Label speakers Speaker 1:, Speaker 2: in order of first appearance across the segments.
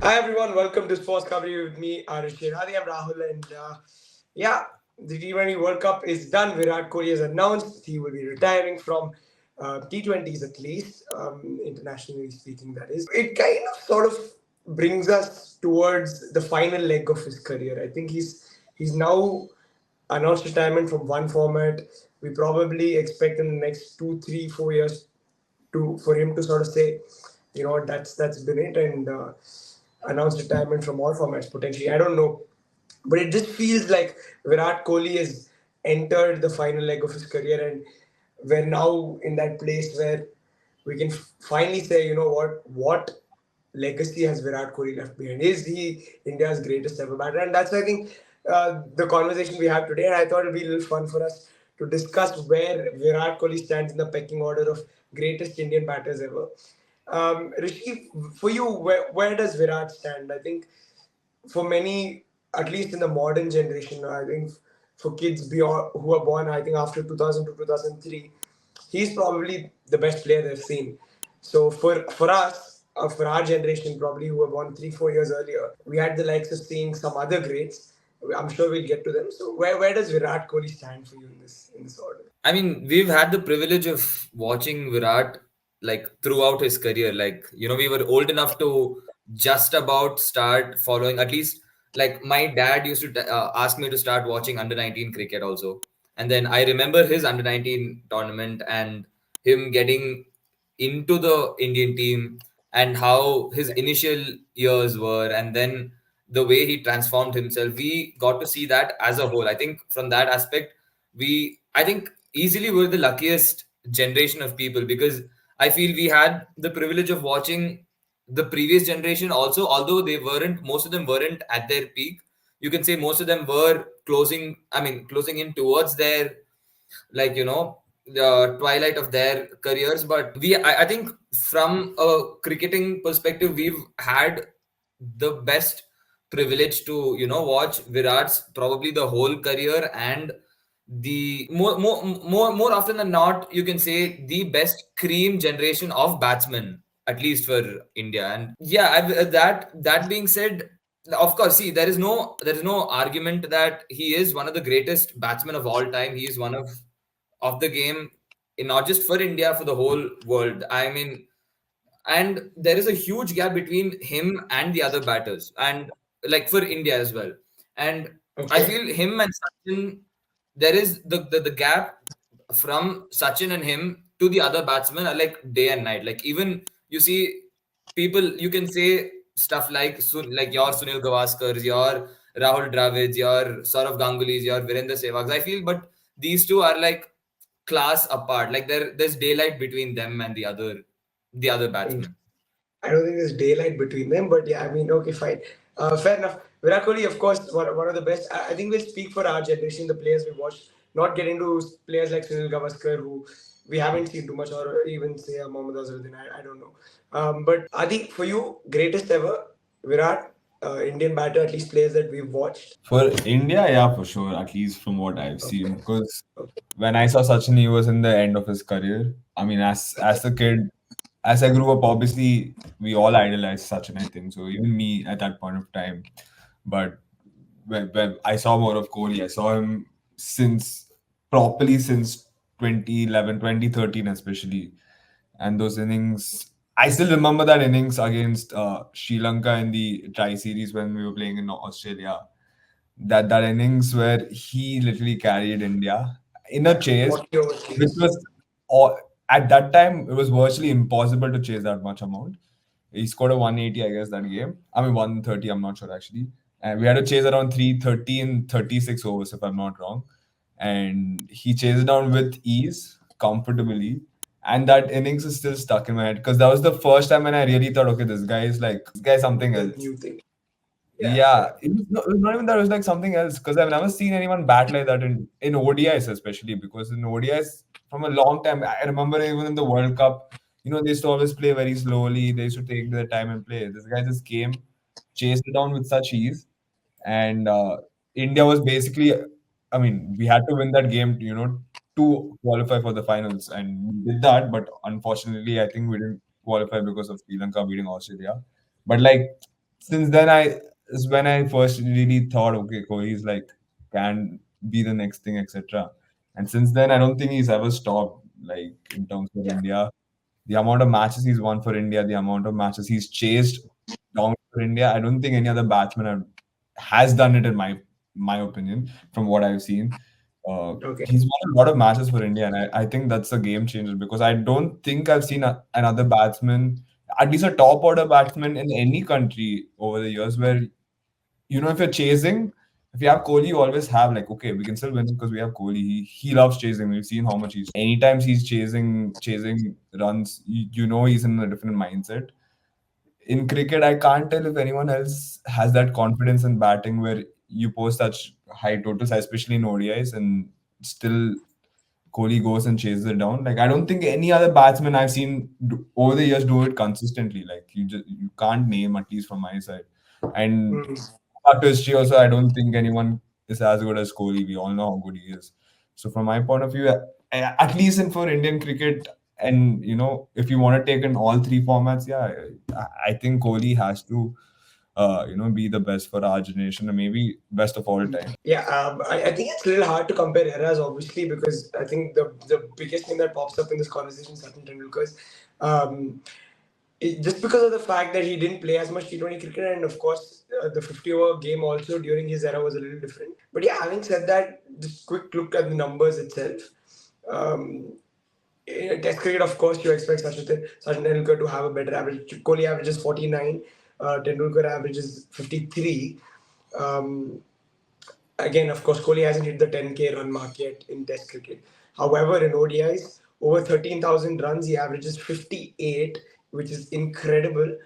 Speaker 1: Hi everyone, welcome to SportsKhabri with me, Arishir. Hadi, I'm Rahul, and yeah, the T20 World Cup is done. Virat Kohli has announced he will be retiring from T20s at least, internationally speaking, that is. It kind of sort of brings us towards the final leg of his career. I think he's now announced retirement from one format. We probably expect in the next 2, 3, 4 years to for him to sort of say, that's been it, and announce retirement from all formats potentially. I don't know, but it just feels like Virat Kohli has entered the final leg of his career, and we're now in that place where we can finally say, what legacy has Virat Kohli left behind? Is he India's greatest ever batter? And that's, I think, the conversation we have today. And I thought it'd be a little fun for us to discuss where Virat Kohli stands in the pecking order of greatest Indian batters ever. Rishi, for you, where does Virat stand? I think for many, at least in the modern generation, I think for kids beyond who are born, I think after 2000 to 2003, he's probably the best player they've seen. So for us, for our generation, probably who were born 3, 4 years earlier, we had the likes of seeing some other greats. I'm sure we'll get to them. So where does Virat Kohli stand for you in this order?
Speaker 2: I mean, we've had the privilege of watching Virat like throughout his career. We were old enough to just about start following. At least, like my dad used to ask me to start watching under 19 cricket also. And then I remember his under 19 tournament and him getting into the Indian team and how his initial years were, and then the way he transformed himself. We got to see that as a whole. I think from that aspect, I think easily we're the luckiest generation of people because I feel we had the privilege of watching the previous generation also, although most of them weren't at their peak. You can say most of them were closing in towards their, the twilight of their careers. But I think from a cricketing perspective, we've had the best privilege to watch Virat's probably the whole career, and the more often than not, you can say the best cream generation of batsmen, at least for India. And yeah, that being said, of course, see, there is no argument that he is one of the greatest batsmen of all time. He is one of the game, not just for India, for the whole world. I mean, and there is a huge gap between him and the other batters, and like for India as well. And I
Speaker 1: Okay.
Speaker 2: feel him and Sachin, there is the gap from Sachin and him to the other batsmen are like day and night. Like even you see people, you can say stuff like like your Sunil Gavaskars, your Rahul Dravids, your Saurav Gangulis, your Virendra Sehwags. I feel, but these two are like class apart. Like there's daylight between them and the other batsmen.
Speaker 1: I don't think there's daylight between them, but yeah, I mean, okay, fine. Fair enough. Virat Kohli, of course, one of the best. I think we'll speak for our generation, the players we watched, not get into players like Sunil Gavaskar, who we haven't seen too much, or even say Mohammad Azharuddin. I don't know. But Adi, for you, greatest ever, Virat, Indian batter, at least players that we've watched.
Speaker 3: For India, yeah, for sure, at least from what I've seen. Because when I saw Sachin, he was in the end of his career. I mean, as a kid, as I grew up, obviously we all idolized Sachin, I think. So even me at that point of time. But when I saw more of Kohli, I saw him since 2011, 2013 especially. And those innings, I still remember that innings against Sri Lanka in the Tri Series when we were playing in Australia. That innings where he literally carried India in a
Speaker 1: Yeah,
Speaker 3: chase,
Speaker 1: 40 over
Speaker 3: which
Speaker 1: case.
Speaker 3: was all, at that time it was virtually impossible to chase that much amount. He scored a 180, I guess, that game. I mean 130, I'm not sure actually. And we had to chase around 330 in 36 overs, if I'm not wrong. And he chased it down with ease, comfortably. And that innings is still stuck in my head because that was the first time when I really thought, okay, this guy's something
Speaker 1: The
Speaker 3: else.
Speaker 1: new thing. Yeah,
Speaker 3: Yeah,
Speaker 1: fair.
Speaker 3: it was not even that. It was like something else because I've never seen anyone bat like that in ODIs, especially because in ODIs from a long time. I remember even in the World Cup, they used to always play very slowly. They used to take their time and play. This guy just came, chased it down with such ease, and India was basically. I mean, we had to win that game, to qualify for the finals, and we did that. But unfortunately, I think we didn't qualify because of Sri Lanka beating Australia. But like. since then I is when I first really thought, okay, Kohli is like can be the next thing, etc. And since then, I don't think he's ever stopped. Like in terms of
Speaker 1: Yeah.
Speaker 3: India, the amount of matches he's won for India, the amount of matches he's chased down for India, I don't think any other has done it in my opinion from what I've seen.
Speaker 1: Okay.
Speaker 3: He's won a lot of matches for India, and I think that's a game changer because I don't think I've seen another batsman, at least a top order batsman in any country over the years, where if you're chasing, if you have Kohli, you always have like, okay, we can still win because we have Kohli. He loves chasing. We've seen how much he's anytime he's chasing runs, he's in a different mindset. In cricket, I can't tell if anyone else has that confidence in batting where you post such high totals, especially in ODIs, and still Kohli goes and chases it down. Like I don't think any other batsman I've seen over the years do it consistently. Like you can't name, at least from my side. And
Speaker 1: Mm.
Speaker 3: after history also, I don't think anyone is as good as Kohli. We all know how good he is. So from my point of view, at least in for Indian cricket, and if you want to take in all three formats, yeah, I think Kohli has to, be the best for our generation and maybe best of all time.
Speaker 1: Yeah, I think it's a little hard to compare eras, obviously, because I think the biggest thing that pops up in this conversation is Sachin Tendulkar's. Um, just because of the fact that he didn't play as much T20 cricket, and of course, the 50-over game also during his era was a little different. But yeah, having said that, just quick look at the numbers itself. Um, in Test cricket, of course, you expect Sachin Tendulkar to have a better average. Kohli averages 49, Tendulkar averages 53. Um, Again, of course, Kohli hasn't hit the 10K run mark yet in Test cricket. However, in ODIs, over 13,000 runs, he averages 58, which is incredible.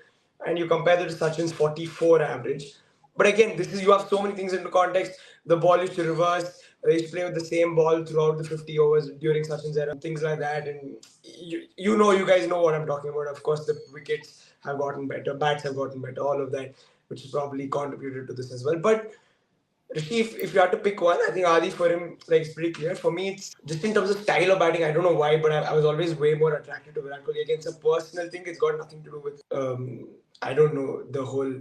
Speaker 1: And you compare that to Sachin's 44 average. But again, this is you have so many things into context. The ball used to reverse. They used to play with the same ball throughout the 50 overs during Sachin's era, things like that. And you guys know what I'm talking about. Of course, the wickets have gotten better, bats have gotten better, all of that, which has probably contributed to this as well. But Rishi, if you had to pick one, I think Adi for him, like, it's pretty clear. For me, it's just in terms of style of batting. I don't know why, but I was always way more attracted to Virat Kohli. Again, it's a personal thing. It's got nothing to do with I don't know the whole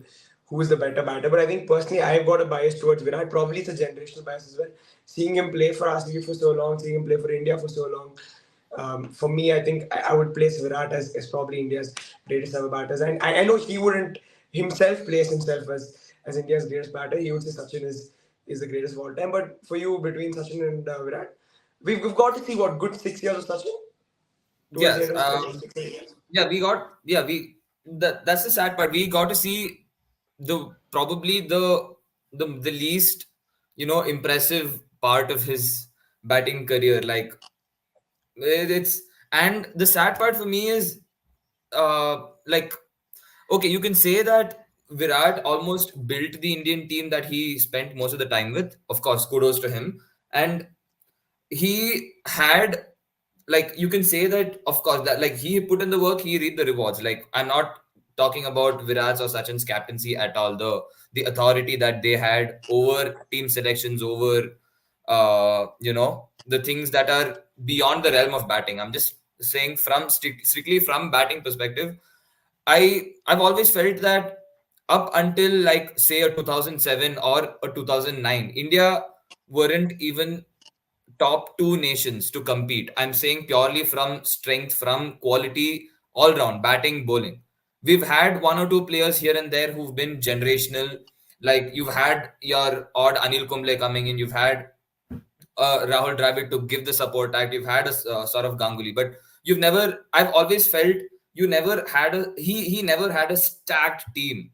Speaker 1: who is the better batter. But I think personally, I've got a bias towards Virat. Probably it's a generational bias as well. Seeing him play for RCB for so long, seeing him play for India for so long. For me, I think I would place Virat as probably India's greatest ever batters. And I know he wouldn't himself place himself as India's greatest batter. He would say Sachin is the greatest of all time. But for you, between Sachin and Virat, we've got to see what good 6 years of Sachin towards the
Speaker 2: Yes.
Speaker 1: end of his career. 6 years.
Speaker 2: Yeah, that's the sad part. We got to see the probably the least impressive part of his batting career. Like it's and the sad part for me is like okay, you can say that Virat almost built the Indian team that he spent most of the time with. Of course, kudos to him. And he had like you can say that of course that like he put in the work, he reaped the rewards. Like I'm not talking about Virat's or Sachin's captaincy at all. The authority that they had over team selections, over the things that are beyond the realm of batting. I'm just saying from strictly from batting perspective. I've always felt that up until like say a 2007 or a 2009, India weren't even top two nations to compete. I'm saying purely from strength, from quality, all round batting, bowling. We've had one or two players here and there who've been generational. Like you've had your odd Anil Kumble coming in, you've had Rahul Dravid to give the support act, you've had a sort of Ganguly, but you've never. I've always felt you never had a he never had a stacked team.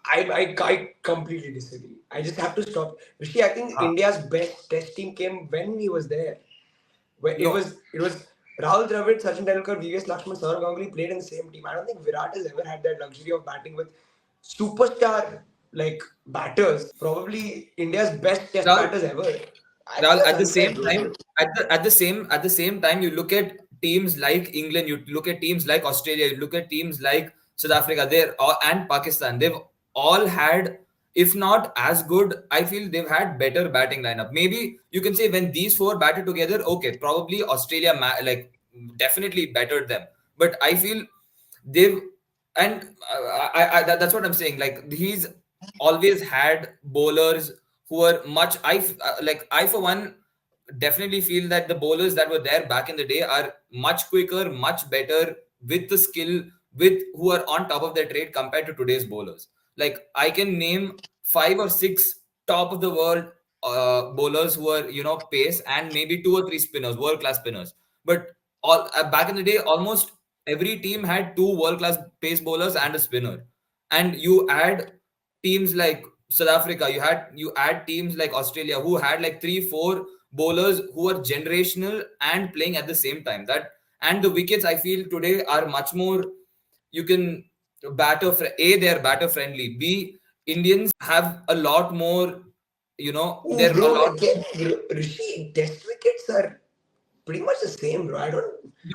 Speaker 1: I completely disagree. I just have to stop. Rishi, I think India's best test team came when he was there. Where it
Speaker 2: No,
Speaker 1: was it was Rahul Dravid, Sachin Tendulkar, VVS Lakshman, Saurav Ganguly played in the same team. I don't think Virat has ever had that luxury of batting with superstar like batters. Probably India's best test
Speaker 2: Rahul,
Speaker 1: batters ever. I think
Speaker 2: Rahul,
Speaker 1: that's
Speaker 2: at the
Speaker 1: unfair,
Speaker 2: same
Speaker 1: bro.
Speaker 2: time, at the same time, you look at teams like England, you look at teams like Australia, you look at teams like South Africa, and Pakistan. They've all had, if not as good, I feel they've had better batting lineup. Maybe you can say when these four batted together, okay, probably Australia like definitely bettered them. But I feel they've and that's what I'm saying. Like he's always had bowlers who are much. I for one definitely feel that the bowlers that were there back in the day are much quicker, much better with the skill, with who are on top of their trade compared to today's bowlers. Like I can name 5 or 6 top of the world bowlers who are pace, and maybe 2 or 3 spinners, world class spinners. But all back in the day, almost every team had 2 world class pace bowlers and a spinner. And you add teams like South Africa, you add teams like Australia who had like 3 4 bowlers who are generational and playing at the same time. That and the wickets I feel today are much more, you can they're batter friendly. B, Indians have a lot more,
Speaker 1: Oh,
Speaker 2: they're a
Speaker 1: bro,
Speaker 2: lot
Speaker 1: again, Rishi, test wickets are pretty much the same, bro. I don't.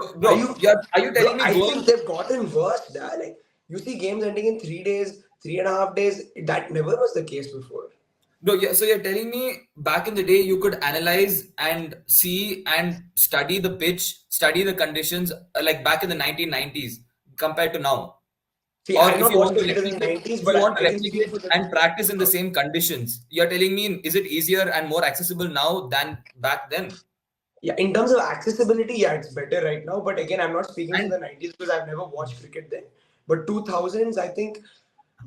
Speaker 1: Are
Speaker 2: bro,
Speaker 1: you,
Speaker 2: are you
Speaker 1: bro?
Speaker 2: telling me
Speaker 1: I
Speaker 2: going.
Speaker 1: think they've gotten worse. Da. Like you see games ending in 3 days, 3.5 days. That never was the case before.
Speaker 2: No, yeah, so you're telling me back in the day you could analyze and see and study the pitch, study the conditions, like back in the 1990s compared to now.
Speaker 1: See, I
Speaker 2: Or
Speaker 1: did
Speaker 2: if
Speaker 1: not
Speaker 2: you
Speaker 1: watch
Speaker 2: want to
Speaker 1: cricket in the
Speaker 2: replicate,
Speaker 1: 90s,
Speaker 2: if you
Speaker 1: but
Speaker 2: want to
Speaker 1: I can speak
Speaker 2: replicate
Speaker 1: for the.
Speaker 2: and practice in the
Speaker 1: Huh.
Speaker 2: same conditions, you're telling me, is it easier and more accessible now than back then?
Speaker 1: Yeah, in terms of accessibility, yeah, it's better right now. But again, I'm not speaking for
Speaker 2: And
Speaker 1: the 90s because I've never watched cricket then. But 2000s, I think,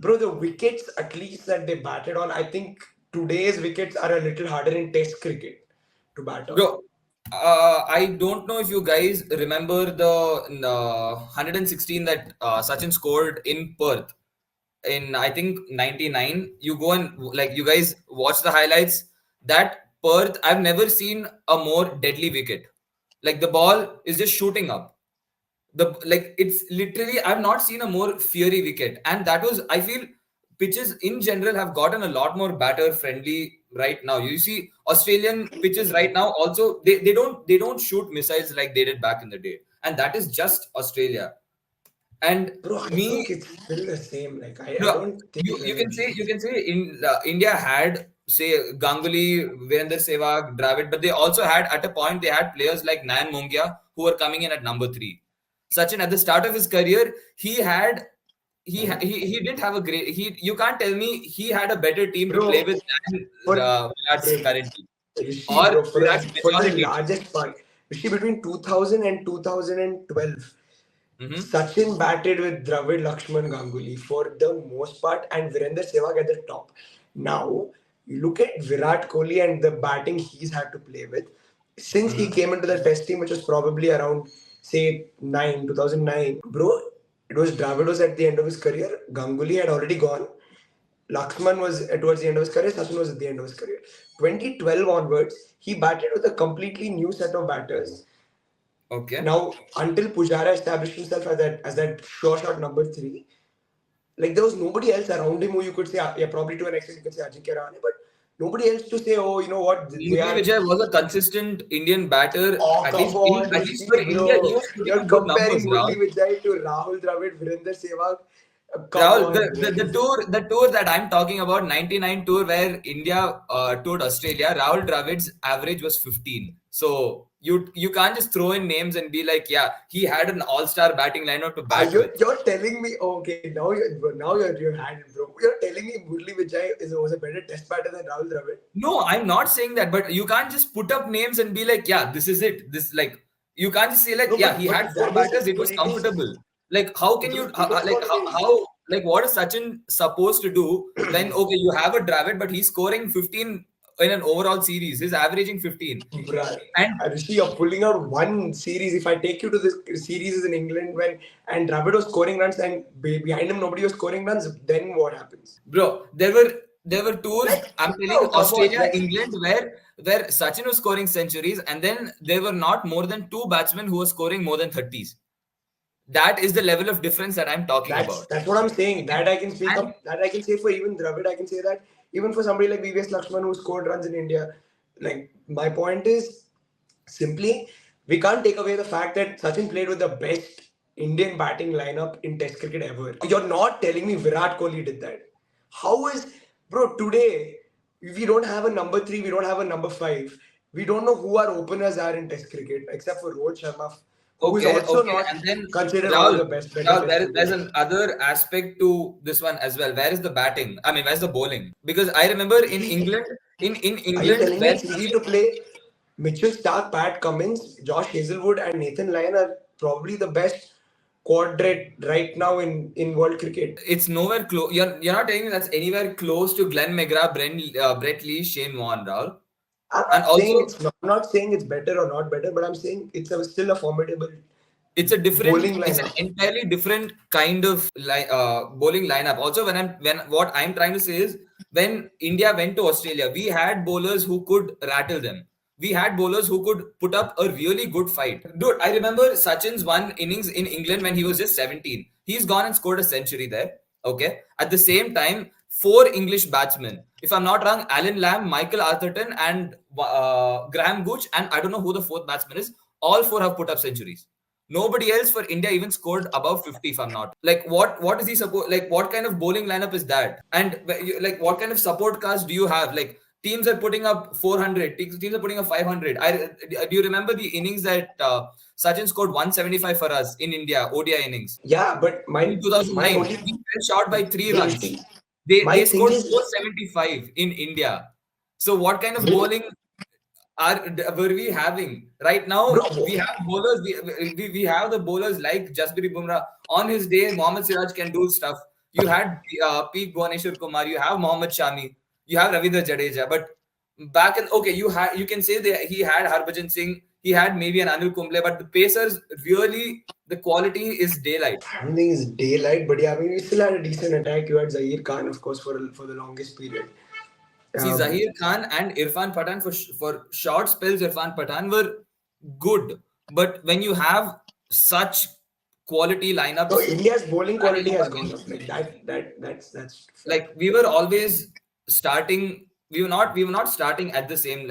Speaker 1: bro, the wickets at least that they batted on, I think today's wickets are a little harder in Test cricket to bat on.
Speaker 2: bro, I don't know if you guys remember the 116 that Sachin scored in Perth in I think 99. You go and like you guys watch the highlights. That Perth, I've never seen a more deadly wicket. Like the ball is just shooting up. The like it's literally, I've not seen a more fiery wicket, and that was, I feel, pitches in general have gotten a lot more batter friendly right now. You see Australian pitches right now also, they don't shoot missiles like they did back in the day, and that is just Australia. And
Speaker 1: Bro, I think
Speaker 2: me,
Speaker 1: it's still the same. Like, I
Speaker 2: no,
Speaker 1: don't think
Speaker 2: you
Speaker 1: there's a
Speaker 2: can say,
Speaker 1: change.
Speaker 2: in India had, say, Ganguly, Virender Sehwag, Dravid, but they also had, at a point they had players like Nayan Mongia who were coming in at number 3. Sachin at the start of his career, he didn't have a great, he you can't tell me he had a better team to play
Speaker 1: Bro,
Speaker 2: with than
Speaker 1: for
Speaker 2: Virat's currently,
Speaker 1: Rishi,
Speaker 2: or
Speaker 1: bro,
Speaker 2: Virat's
Speaker 1: for the
Speaker 2: majority team.
Speaker 1: largest part, Rishi, between 2000 and 2012,
Speaker 2: Hmm.
Speaker 1: Sachin batted with Dravid, Lakshman, Ganguly for the most part, and Virender Sehwag at the top. Now, you look at Virat Kohli and the batting he's had to play with. Since he
Speaker 2: Hmm.
Speaker 1: came into the test team, which was probably around, say, 2009, bro, it was Dravid was at the end of his career. Ganguly had already gone. Lakshman was towards the end of his career. Sachin was at the end of his career. 2012 onwards, he batted with a completely new set of batters.
Speaker 2: Okay.
Speaker 1: Now, until Pujara established himself as that sure shot number 3, like there was nobody else around him who you could say, yeah, probably to an extent you could say Ajinkya Rahane, but nobody else to say, oh, you know what, they
Speaker 2: Murli
Speaker 1: are.
Speaker 2: Vijay was a consistent Indian batter,
Speaker 1: Oh,
Speaker 2: at
Speaker 1: come
Speaker 2: least
Speaker 1: on,
Speaker 2: at least for
Speaker 1: Rishi,
Speaker 2: India, he
Speaker 1: bro.
Speaker 2: was putting
Speaker 1: You're
Speaker 2: up good numbers,
Speaker 1: comparing Murli
Speaker 2: Rahul.
Speaker 1: Vijay to Rahul Dravid, Virender Sehwag. Come
Speaker 2: Rahul,
Speaker 1: on, bro.
Speaker 2: the tour that I'm talking about, 99 tour where India toured Australia, Rahul Dravid's average was 15. So you can't just throw in names and be like, yeah, he had an all-star batting lineup to
Speaker 1: Are
Speaker 2: bat
Speaker 1: you,
Speaker 2: with.
Speaker 1: you're telling me, okay, now you're hand, bro. You're telling me Murli Vijay was a better test batter than Rahul Dravid?
Speaker 2: No, I'm not saying that, but you can't just put up names and be like, yeah, this is it. This like you can't just say like,
Speaker 1: No,
Speaker 2: yeah, he had four batters, it was
Speaker 1: it is,
Speaker 2: comfortable. Like, how can you
Speaker 1: it is
Speaker 2: like
Speaker 1: what it is.
Speaker 2: how like what is Sachin supposed to do when, okay, you have a Dravid, but he's scoring 15 in an overall series. He's averaging 15,
Speaker 1: Bruh,
Speaker 2: and
Speaker 1: Rishi, you're pulling out one series. If I take you to this series in England when and Dravid was scoring runs and behind him nobody was scoring runs, then what happens?
Speaker 2: bro, there were tours.
Speaker 1: Like,
Speaker 2: I'm telling
Speaker 1: no, come on,
Speaker 2: Australia,
Speaker 1: like,
Speaker 2: England, where Sachin was scoring centuries, and then there were not more than 2 batsmen who were scoring more than 30s. That is the level of difference that I'm talking
Speaker 1: that's
Speaker 2: about.
Speaker 1: that's what I'm saying.
Speaker 2: Okay?
Speaker 1: That I can speak
Speaker 2: And
Speaker 1: up. That I can say for even Dravid. I can say that even for somebody like VVS Lakshman who scored runs in India. Like my point is simply we can't take away the fact that Sachin played with the best Indian batting lineup in Test cricket ever. You're not telling me Virat Kohli did that. How is, bro, today we don't have a number 3, we don't have a number 5. We don't know who our openers are in Test cricket except for Rohit Sharma who is
Speaker 2: Okay,
Speaker 1: also
Speaker 2: okay,
Speaker 1: not
Speaker 2: and then
Speaker 1: considered one of
Speaker 2: Rahul,
Speaker 1: the better
Speaker 2: Rahul,
Speaker 1: fetch
Speaker 2: there's
Speaker 1: bowlers.
Speaker 2: another aspect to this one as well. Where is the batting? I mean, where's the bowling? Because I remember in
Speaker 1: See,
Speaker 2: England, in
Speaker 1: are you
Speaker 2: England,
Speaker 1: telling me
Speaker 2: when
Speaker 1: it's easy to play? Mitchell Stark, Pat Cummins, Josh Hazelwood, and Nathan Lyon are probably the best quadret right now in world cricket.
Speaker 2: it's nowhere close. You're not telling me that's anywhere close to Glenn McGrath, Brett Lee, Shane Warne, Rahul.
Speaker 1: I'm
Speaker 2: And
Speaker 1: not saying
Speaker 2: also,
Speaker 1: it's not, I'm not saying it's better or not better, but I'm saying still a formidable bowling
Speaker 2: it's an
Speaker 1: lineup.
Speaker 2: entirely different kind of bowling lineup. Also, when what I'm trying to say is, when India went to Australia, we had bowlers who could rattle them. We had bowlers who could put up a really good fight. Dude, I remember Sachin's one innings in England when he was just 17. He's gone and scored a century there. Okay. At the same time, four English batsmen. If I'm not wrong, Alan Lamb, Michael Atherton, and Graham Gooch, and I don't know who the fourth batsman is. All four have put up centuries. Nobody else for India even scored above 50, if I'm not. Like, what is he support? Like, what kind of bowling lineup is that? And like, what kind of support cast do you have? Like, teams are putting up 400, teams are putting up 500. Do you remember the innings that Sachin scored 175 for us in India, ODI innings
Speaker 1: Yeah, but
Speaker 2: in
Speaker 1: my
Speaker 2: 2009?
Speaker 1: only
Speaker 2: We fell short by 3 runs.
Speaker 1: see, my
Speaker 2: They
Speaker 1: thing
Speaker 2: scored
Speaker 1: is,
Speaker 2: 475 in India. So what kind of
Speaker 1: bro,
Speaker 2: bowling were we having right
Speaker 1: bro,
Speaker 2: now? We have bowlers. We have the bowlers like Jasprit Bumrah. On his day, Mohammad Siraj can do stuff. You had P. Bhuvaneshwar Kumar. You have Mohammad Shami. You have Ravindra Jadeja. But back in, okay, you can say that he had Harbhajan Singh. He had maybe an Anil Kumble. But the Pacers, really, the quality is daylight.
Speaker 1: I don't think it's daylight, but yeah, I mean, we still had a decent attack. You had Zahir Khan, of course, for the longest period.
Speaker 2: See, Zahir Khan and Irfan Pathan, for short spells, Irfan Pathan were good. But when you have such quality
Speaker 1: So
Speaker 2: lineups
Speaker 1: India's bowling
Speaker 2: battling
Speaker 1: quality
Speaker 2: up
Speaker 1: has gone
Speaker 2: against
Speaker 1: up.
Speaker 2: each
Speaker 1: Like
Speaker 2: other,
Speaker 1: that's fact.
Speaker 2: like we were always starting, we were not starting at the same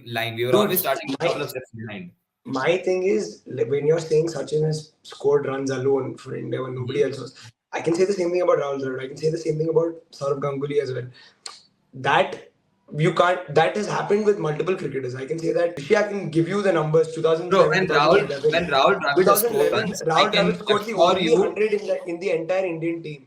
Speaker 2: line. We were
Speaker 1: Dude,
Speaker 2: always starting a couple
Speaker 1: my
Speaker 2: of steps behind.
Speaker 1: my thing is like, when you're saying Sachin has scored runs alone for India when nobody
Speaker 2: Mhm.
Speaker 1: else was, I can say the same thing about Rahul Dravid. I can say the same thing about Saurav Ganguly as well. That you can't. That has happened with multiple cricketers. I can say that. I can give you the numbers.
Speaker 2: Bro,
Speaker 1: 2007, 2011.
Speaker 2: when Rahul Dravid has scored
Speaker 1: 2011,
Speaker 2: runs, I
Speaker 1: Rahul Dravid
Speaker 2: can
Speaker 1: scored the
Speaker 2: assure
Speaker 1: only
Speaker 2: you,
Speaker 1: hundred in the entire Indian team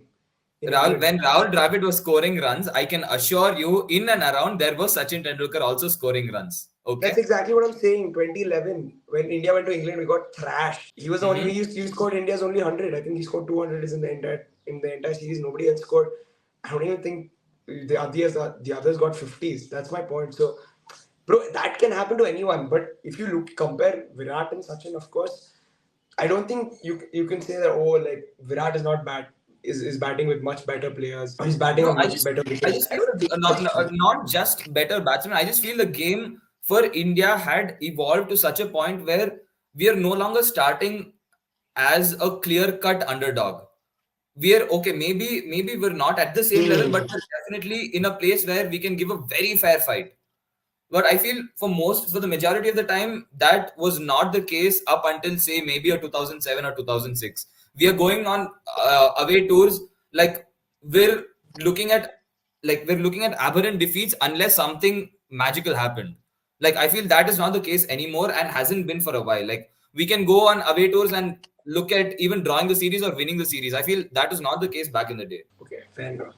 Speaker 1: in
Speaker 2: Rahul,
Speaker 1: England.
Speaker 2: when Rahul Dravid was scoring runs, I can assure you, in and around there was Sachin Tendulkar also scoring runs.
Speaker 1: That's
Speaker 2: Okay.
Speaker 1: exactly what I'm saying. 2011, when India went to England, we got thrashed. He was the only
Speaker 2: Mhm.
Speaker 1: he scored India's only 100. I think he scored 200 in the entire series. Nobody else scored. I don't even think the others got 50s. That's my point. So, bro, that can happen to anyone. But if you compare Virat and Sachin, of course, I don't think you can say that, oh, like Virat is not bad, is batting with much better players, or he's batting
Speaker 2: No,
Speaker 1: on much better
Speaker 2: I
Speaker 1: wickets.
Speaker 2: just
Speaker 1: I
Speaker 2: feel
Speaker 1: don't think that's true.
Speaker 2: not just better batsmen. I just feel the game for India had evolved to such a point where we are no longer starting as a clear-cut underdog. We are okay. Maybe we're not at the same level, but
Speaker 1: Hmm.
Speaker 2: we're definitely in a place where we can give a very fair fight. But I feel for the majority of the time, that was not the case up until say maybe a 2007 or 2006. We are going on away tours, like we're looking at we're looking at aberrant defeats unless something magical happened. Like I feel that is not the case anymore and hasn't been for a while. Like we can go on away tours and look at even drawing the series or winning the series. I feel that was not the case back in the day.
Speaker 1: Okay, fair enough.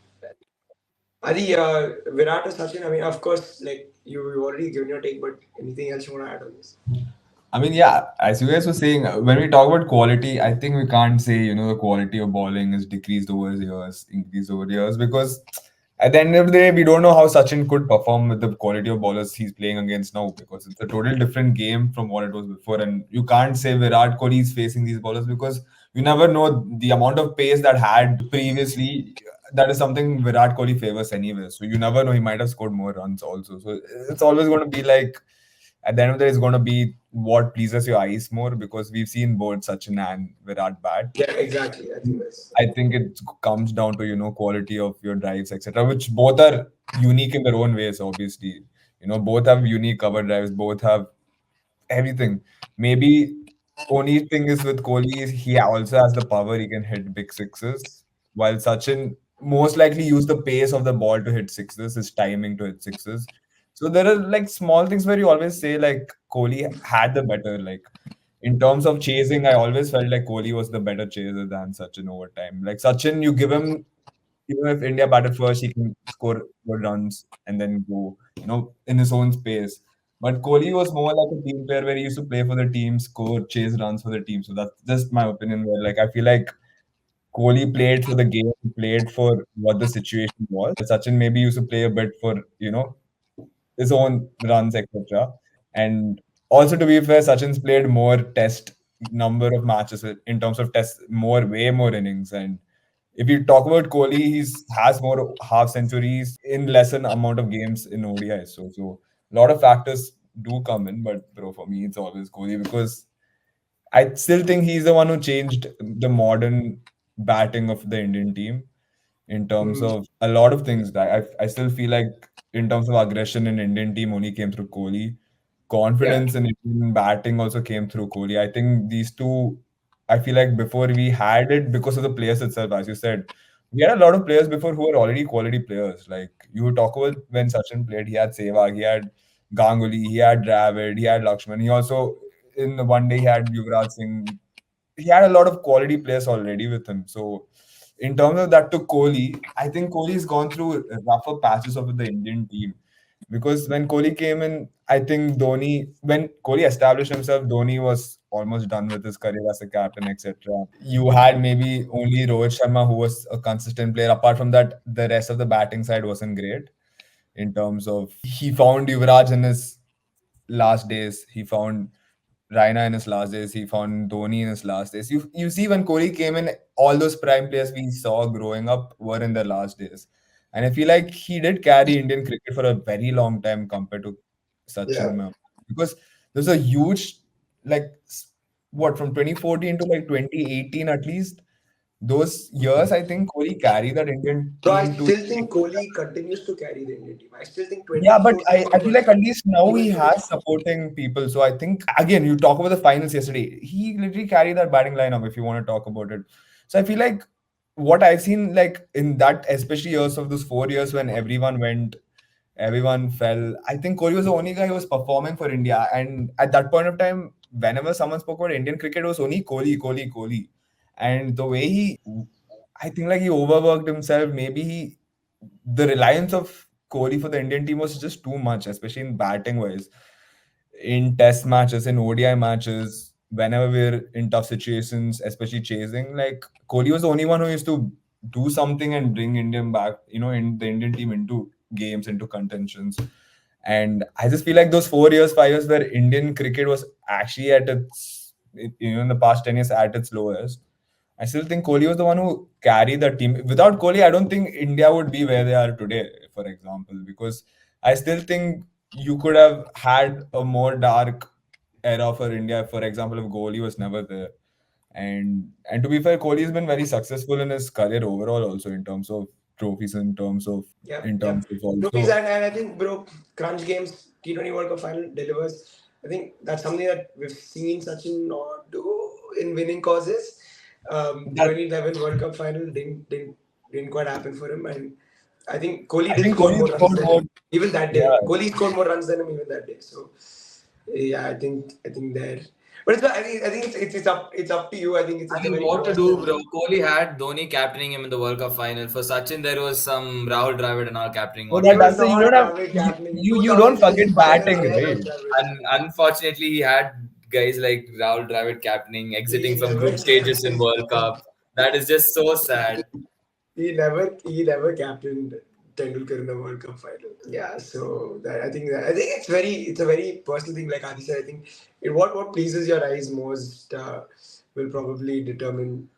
Speaker 1: Adi, Virat or Sachin, I mean, of course, like you've already given your take, but anything else you want to add on this?
Speaker 3: I mean, yeah, as you guys were saying, when we talk about quality, I think we can't say, the quality of bowling is decreased over years, increased over years, because at the end of the day, we don't know how Sachin could perform with the quality of bowlers he's playing against now, because it's a total different game from what it was before. And you can't say Virat Kohli is facing these bowlers because you never know the amount of pace that had previously. That is something Virat Kohli favors anyway. So you never know, he might have scored more runs also. So it's always going to be like, at the end of the day, it's going to be what pleases your eyes more, because we've seen both Sachin and Virat bat.
Speaker 1: Yeah, exactly. I think that's
Speaker 3: I think it comes down to quality of your drives, etc., which both are unique in their own ways. Obviously, both have unique cover drives, both have everything. Maybe only thing is with Kohli is he also has the power. He can hit big sixes, while Sachin most likely use the pace of the ball to hit sixes, his timing to hit sixes. So there are like small things where you always say like Kohli had the better. Like in terms of chasing, I always felt like Kohli was the better chaser than Sachin over time. Like Sachin, you give him, even if India batted first, he can score good runs and then go, in his own space. But Kohli was more like a team player where he used to play for the team, score, chase runs for the team. So that's just my opinion. Where like I feel like Kohli played for the game, played for what the situation was. Sachin maybe used to play a bit for his own runs, etc. And also, to be fair, Sachin's played more test number of matches in terms of test, way more innings. And if you talk about Kohli, he's has more half centuries in lesser amount of games in ODI. So a lot of factors do come in, but bro, for me, it's always Kohli because I still think he's the one who changed the modern batting of the Indian team in terms
Speaker 1: Hmm.
Speaker 3: of a lot of things. That I still feel like in terms of aggression in Indian team only came through Kohli.
Speaker 1: Yeah.
Speaker 3: Confidence in Indian batting also came through Kohli. I think these two, I feel like before we had it because of the players itself, as you said, we had a lot of players before who were already quality players. Like you talk about when Sachin played, he had Sehwag, he had Ganguly, he had Dravid, he had Lakshman. He also in the one day he had Yuvraj Singh. He had a lot of quality players already with him. So in terms of that to Kohli, I think Kohli's gone through rougher patches of the Indian team. Because when Kohli came in, I think when Kohli established himself, Dhoni was almost done with his career as a captain, etc. You had maybe only Rohit Sharma who was a consistent player. Apart from that, the rest of the batting side wasn't great in terms of he found Yuvraj in his last days. He found Raina in his last days. He found Dhoni in his last days. You see when Kohli came in, all those prime players we saw growing up were in their last days. And I feel like he did carry Indian cricket for a very long time compared to
Speaker 1: Yeah.
Speaker 3: Sachin, because there's a huge like what from 2014 to like 2018 at least. Those years, I think Kohli carried that Indian
Speaker 1: So I
Speaker 3: team to.
Speaker 1: still think Kohli continues to carry the Indian team. I still think
Speaker 3: Yeah, but
Speaker 1: 2014
Speaker 3: I feel like
Speaker 1: was
Speaker 3: at least now
Speaker 1: he was
Speaker 3: he
Speaker 1: doing.
Speaker 3: has supporting people. So I think again, you talk about the finals yesterday. He literally carried that batting lineup if you want to talk about it. So I feel like what I've seen like in that, especially years of those 4 years when everyone went, everyone fell. I think Kohli was the only guy who was performing for India. And at that point of time, whenever someone spoke about Indian cricket, it was only Kohli, Kohli, Kohli. And the way I think like he overworked himself. Maybe the reliance of Kohli for the Indian team was just too much, especially in batting wise. In test matches, in ODI matches, whenever we're in tough situations, especially chasing, like Kohli was the only one who used to do something and bring Indian back, in the Indian team into games, into contentions. And I just feel like those 4 years, 5 years where Indian cricket was actually at its, in the past 10 years at its lowest, I still think Kohli was the one who carried the team. Without Kohli, I don't think India would be where they are today, for example, because I still think you could have had a more dark era for India. For example, if Kohli was never there. And to be fair, Kohli has been very successful in his career overall, also in terms of trophies,
Speaker 1: Yeah,
Speaker 3: in
Speaker 1: yeah.
Speaker 3: terms of
Speaker 1: Trophies
Speaker 3: also.
Speaker 1: and I think, bro, crunch games, T20 World Cup final delivers. I think that's something that we've seen Sachin not do in winning causes.
Speaker 3: That
Speaker 1: 2011 World Cup final didn't quite happen for him, and I think Kohli
Speaker 3: I
Speaker 1: did
Speaker 3: think
Speaker 1: score
Speaker 3: Kohli
Speaker 1: more runs
Speaker 3: scored
Speaker 1: than
Speaker 3: more.
Speaker 1: him even that day.
Speaker 3: Yeah,
Speaker 1: Kohli scored more runs than him even that day. So yeah, I think there. But I think it's up to you. I think it's
Speaker 2: I
Speaker 1: a
Speaker 2: mean,
Speaker 1: very
Speaker 2: what to do,
Speaker 1: personal
Speaker 2: bro?
Speaker 1: thing.
Speaker 2: Kohli had Dhoni captaining him in the World Cup final. For Sachin, there was some Rahul Dravid and all captaining.
Speaker 3: so
Speaker 2: What
Speaker 1: It
Speaker 2: to
Speaker 1: was
Speaker 2: do?
Speaker 3: you don't
Speaker 1: not
Speaker 3: have
Speaker 1: Dravid captaining.
Speaker 3: you don't forget
Speaker 1: 2006 final,
Speaker 3: batting,
Speaker 1: where was
Speaker 3: right?
Speaker 1: Dravid?
Speaker 2: And unfortunately, he had guys like Rahul Dravid captaining,
Speaker 1: He
Speaker 2: exiting from
Speaker 1: never
Speaker 2: group stages in World
Speaker 1: captained.
Speaker 2: Cup. That is just so sad.
Speaker 1: He never captained Tendulkar in the World Cup final. Yeah, so I think it's a very personal thing. Like Adi said, I think what pleases your eyes most will probably determine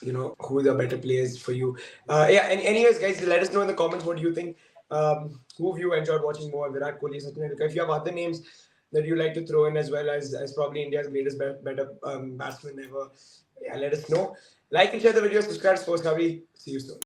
Speaker 1: who the better players for you. Yeah. And anyways, guys, let us know in the comments what you think. Who have you enjoyed watching more, Virat Kohli, Sachin Tendulkar? If you have other names that you like to throw in as well as probably India's greatest better batsman ever, yeah, let us know. Like and share the video. Subscribe to SportsKhabri. See you soon.